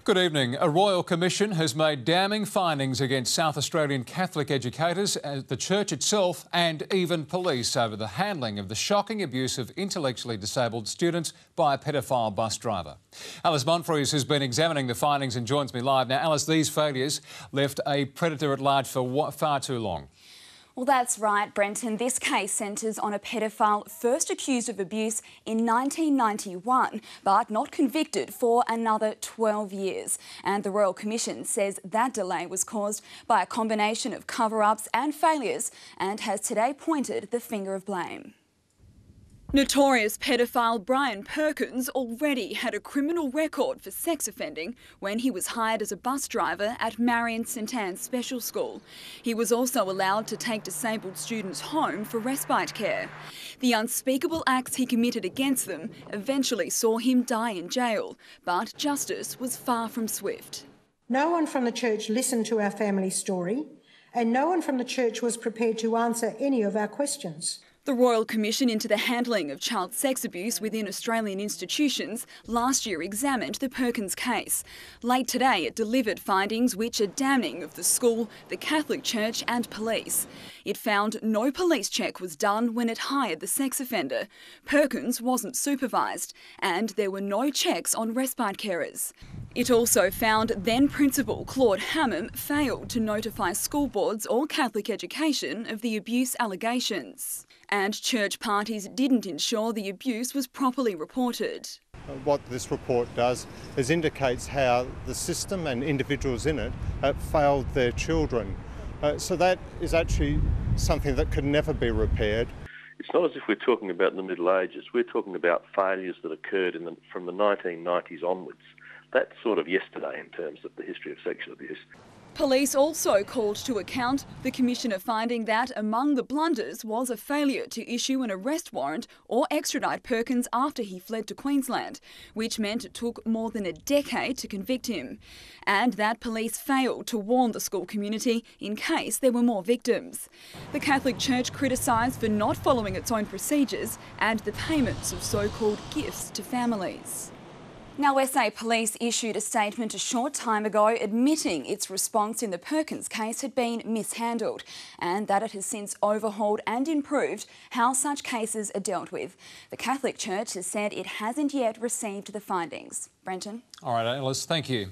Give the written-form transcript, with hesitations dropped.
Good evening. A Royal Commission has made damning findings against South Australian Catholic educators, the Church itself and even police over the handling of the shocking abuse of intellectually disabled students by a paedophile bus driver. Alice Monfries has been examining the findings and joins me live. Now, Alice, these failures left a predator at large for far too long. Well, that's right, Brenton. This case centres on a paedophile first accused of abuse in 1991, but not convicted for another 12 years. And the Royal Commission says that delay was caused by a combination of cover-ups and failures and has today pointed the finger of blame. Notorious paedophile Brian Perkins already had a criminal record for sex offending when he was hired as a bus driver at Marion St Anne's Special School. He was also allowed to take disabled students home for respite care. The unspeakable acts he committed against them eventually saw him die in jail, but justice was far from swift. No one from the church listened to our family story, and no one from the church was prepared to answer any of our questions. The Royal Commission into the handling of child sex abuse within Australian institutions last year examined the Perkins case. Late today, it delivered findings which are damning of the school, the Catholic Church and police. It found no police check was done when it hired the sex offender. Perkins wasn't supervised, and there were no checks on respite carers. It also found then-Principal Claude Hammam failed to notify school boards or Catholic education of the abuse allegations. And church parties didn't ensure the abuse was properly reported. What this report does is indicates how the system and individuals in it failed their children. So that is actually something that could never be repaired. It's not as if we're talking about the Middle Ages. We're talking about failures that occurred from the 1990s onwards. That's sort of yesterday in terms of the history of sexual abuse. Police also called to account the Commissioner finding that among the blunders was a failure to issue an arrest warrant or extradite Perkins after he fled to Queensland, which meant it took more than a decade to convict him, and that police failed to warn the school community in case there were more victims. The Catholic Church criticised for not following its own procedures and the payments of so-called gifts to families. Now, SA Police issued a statement a short time ago admitting its response in the Perkins case had been mishandled and that it has since overhauled and improved how such cases are dealt with. The Catholic Church has said it hasn't yet received the findings. Brenton? All right, Alice, thank you.